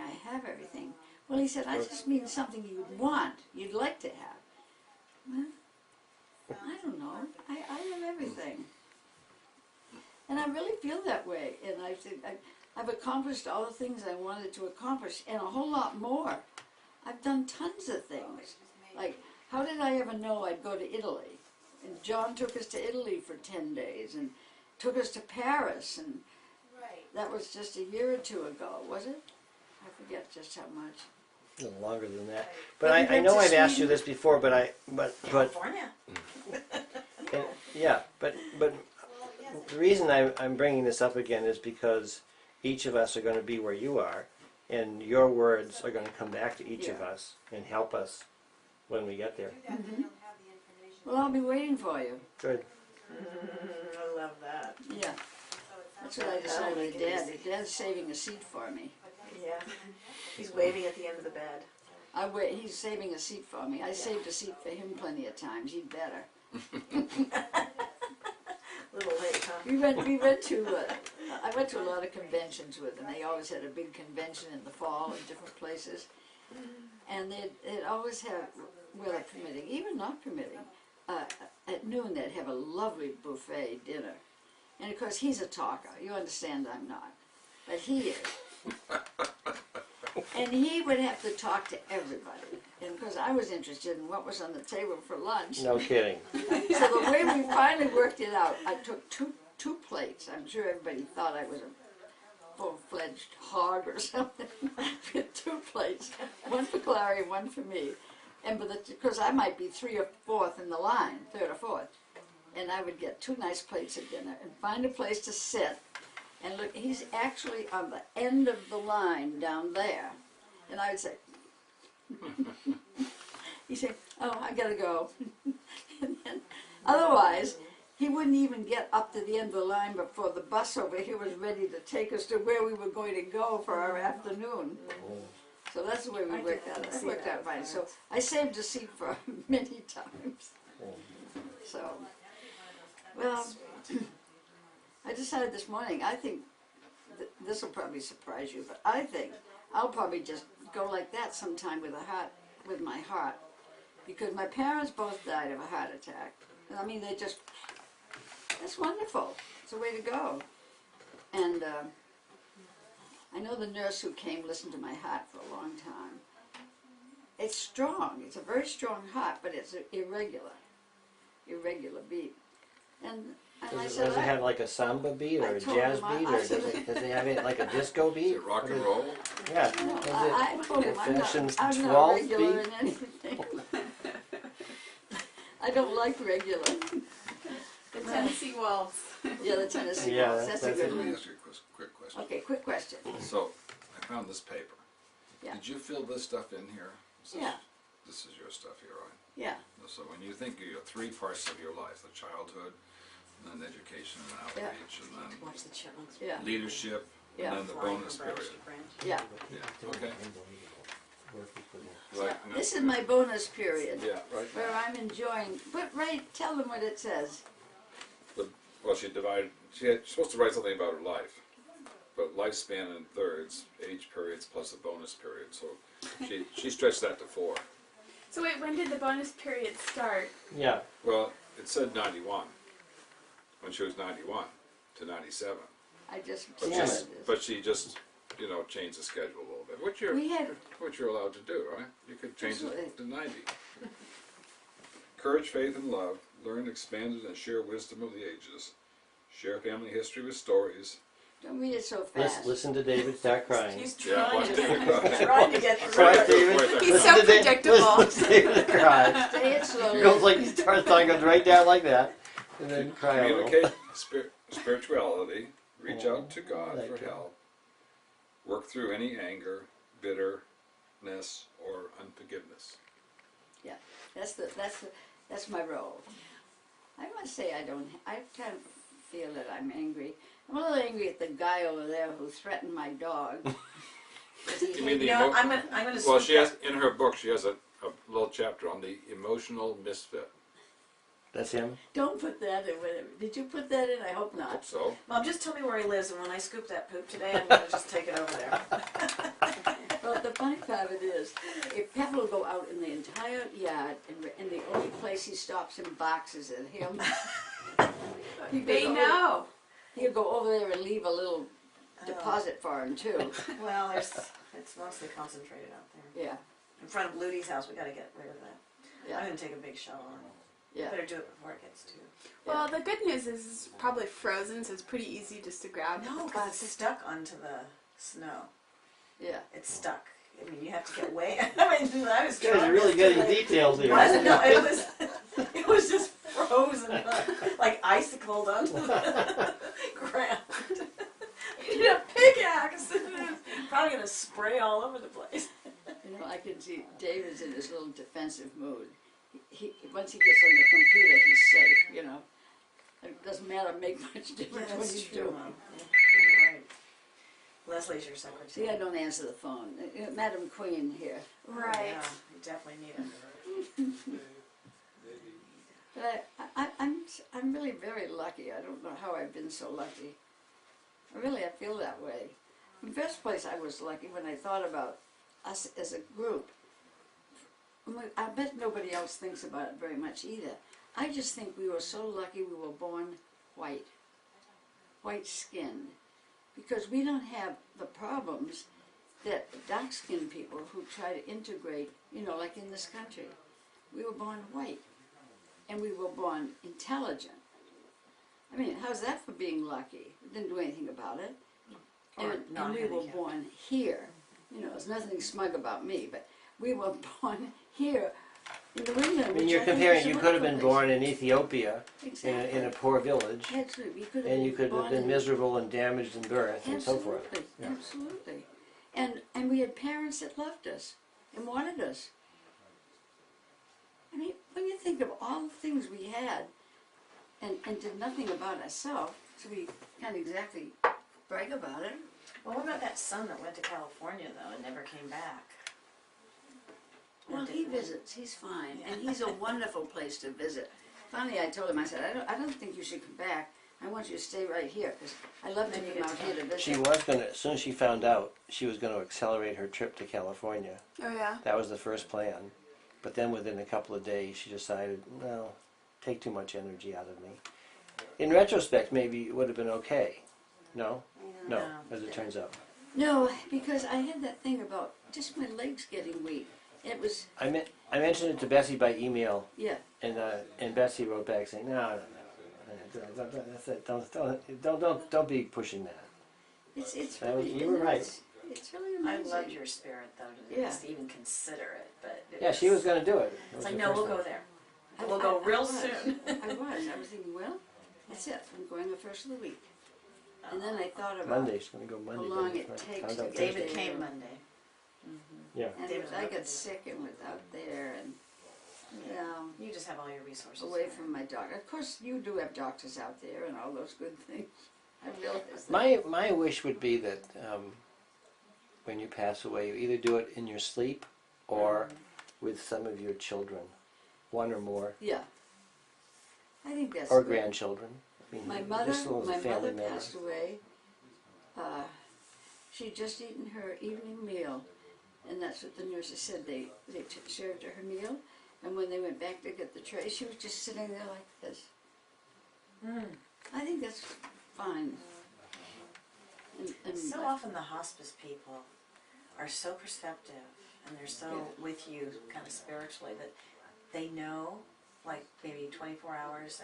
I have everything. Well, he said, I just mean something you'd want, you'd like to have. Well, I don't know. I have everything. And I really feel that way. And I think I've accomplished all the things I wanted to accomplish and a whole lot more. I've done tons of things. Like, how did I ever know I'd go to Italy? And John took us to Italy for 10 days and took us to Paris. And that was just a year or two ago, was it? I forget just how much. A little longer than that. But I know I've asked you this before, but California. yeah, but the reason I'm bringing this up again is because each of us are going to be where you are, and your words are going to come back to each of us and help us when we get there. Mm-hmm. Well, I'll be waiting for you. Good. I love that. Yeah. That's what I decided with Dad. Dad's saving a seat for me. Yeah. He's waiting at the end of the bed. He's saving a seat for me. I saved a seat for him plenty of times. He'd better. Little late, huh? I went to a lot of conventions with them. They always had a big convention in the fall in different places. And they'd always have, weather permitting, even not permitting, at noon they'd have a lovely buffet dinner. And of course he's a talker. You understand I'm not. But he is. And he would have to talk to everybody. And because I was interested in what was on the table for lunch. No kidding. So the way we finally worked it out, I took two plates. I'm sure everybody thought I was a full-fledged hog or something. With 2 plates, one for Clary and one for me. And because I might be 3rd or 4th in the line, 3rd or 4th. And I would get 2 nice plates of dinner and find a place to sit. And look, he's actually on the end of the line down there. And I would say, he'd say, oh, I gotta go. And then, otherwise, he wouldn't even get up to the end of the line before the bus over here was ready to take us to where we were going to go for our afternoon. So that's the way we worked out. It worked out fine. So I saved a seat for him many times. So, well, I decided this morning, I think, this will probably surprise you, but I think I'll probably just go like that sometime with my heart. Because my parents both died of a heart attack. I mean, it's wonderful. It's a way to go. And I know the nurse who came listened to my heart for a long time. It's strong. It's a very strong heart, but it's irregular beat. And I said, Does it have like a samba beat or a jazz beat, or does it have it like a disco beat? Is it rock and roll? Yeah. I told him I'm not 12th regular beat? in anything. I don't like regular. The Tennessee Waltz. Yeah, the Tennessee Yeah, Waltz. That's a that's good Let me one. ask you a quick question. Okay, quick question. So, I found this paper. Yeah. Did you fill this stuff in here? Yeah. This is your stuff here, right? Yeah. So when you think of your 3 parts of your life, the childhood, and then education and outreach, and then Watch the chipmunks. Yeah. leadership, Yeah. and then the Flying bonus from branch period. to branch. Yeah. Yeah, okay. Yeah. Right, This is my bonus period yeah, right. where I'm enjoying. But tell them what it says. Well, she's supposed to write something about her life, but lifespan in thirds, age periods plus a bonus period. So she stretched that to 4. So wait, when did the bonus period start? Yeah. Well, it said 91 when she was 91 to 97. I just But, Yeah. but she just, changed the schedule a little bit. What you're allowed to do, right? You could change it to 90. Courage, faith, and love. Learn, expanded, and share wisdom of the ages. Share family history with stories. don't read it so fast. Listen to David start crying. He's Yeah, trying watch to David get, cry. he's trying to get through Cry, it. David. He's Listen so to predictable. Listen to David cry. Say it It slowly. goes like he starts talking, goes right down like that, and then cry a little. Communicate spirituality. Reach out to God for help. Work through any anger, bitterness, or unforgiveness. Yeah, that's my role. I must say I kind of feel that I'm angry. I'm a little angry at the guy over there who threatened my dog. You mean the No, I'm gonna Well, speak she has up. in her book. She has a little chapter on the emotional misfit. That's him? Don't put that in. Did you put that in? I hope Hope not. so. Mom, just tell me where he lives, and when I scoop that poop today, I'm gonna just take it over there. funny part of it is, if Pepper will go out in the entire yard, and the only place he stops and barks is at him. He They goes over- know. He'll go over there and leave a little deposit for him too. Well, it's mostly concentrated out there. Yeah, In front of Ludy's house, we gotta get rid of that. I'm yeah, gonna take a big shovel. yeah. Better do it before it gets too. Well, the good news is it's probably frozen, so it's pretty easy just to grab. No, because it's stuck onto the snow. Yeah. It's stuck. I mean, you have to get way. I mean, I was You guys are really getting detailed It here. wasn't, no, it was just frozen, like icicled onto the ground. You need a pickaxe. Probably gonna spray all over the place. You know, I can see David's in his little defensive mood. Once he gets on the computer, he's safe, you know. It doesn't matter, make much difference what he's doing. Mom. Yeah, right. Leslie's your secretary. See, I don't answer the phone. Madam Queen here. Right. Yeah, you definitely need it. But I'm really very lucky. I don't know how I've been so lucky. I feel that way. In the first place, I was lucky when I thought about us as a group. I bet nobody else thinks about it very much either. I just think we were so lucky we were born white, white-skinned, because we don't have the problems that dark-skinned people who try to integrate, you know, like in this country. We were born white, and we were born intelligent. I mean, how's that for being lucky? We didn't do anything about it. Or And we were non-handicapped. born here. You know, there's nothing smug about me, but we were born here in New England. I mean, which you're I think comparing, is a you could have been wonderful born in Ethiopia, place. in Exactly. a poor village, Absolutely. You could have and you been could have born been in- miserable and damaged in birth and so forth. Absolutely, Yeah. absolutely. And we had parents that loved us and wanted us. I mean, when you think of all the things we had and did nothing about ourselves, so we can't exactly brag about it. Well, what about that son that went to California though and never came back? Well, he visits, he's fine, and he's a wonderful place to visit. Finally, I told him, I said, I don't think you should come back. I want you to stay right here, because I love to Then you come get out to here to visit. She was gonna, as soon as she found out, she was gonna accelerate her trip to California. Oh yeah. That was the first plan. But then within a couple of days, she decided, no, take too much energy out of me. In retrospect, maybe it would have been okay. No? No, No. as it turns out. No, because I had that thing about just my legs getting weak. It was, I mentioned it to Bessie by email, yeah, and Bessie wrote back saying, no, that's it. Don't be pushing that. it's That really, was- you were right. It's really I amazing. loved your spirit though to Yeah. just even consider it, but it Yeah, she was going to do it. It It's was like the no, first we'll one. go there. I- We'll go real was. soon. I was thinking, well, that's it, I'm going the first of the week. And then I thought about, Monday, she's going to go Monday. how long then, it right? takes Found to out get Thursday. David there. came Monday. Yeah. and David I loved got it. sick and was out there and, you know, You just have all your resources. away there. from my doctor. Of course, you do have doctors out there and all those good things. I realize that. My wish would be that when you pass away, you either do it in your sleep or with some of your children, one or more, Yeah. I think that's or good. grandchildren. I mean, My mother, this was a my family mother member. passed away. She'd just eaten her evening meal, and that's what the nurses said. They served her meal, and when they went back to get the tray, she was just sitting there like this. I think that's fine. And So often the hospice people are so perceptive and they're so Yeah. with you kind of spiritually that they know like maybe 24 hours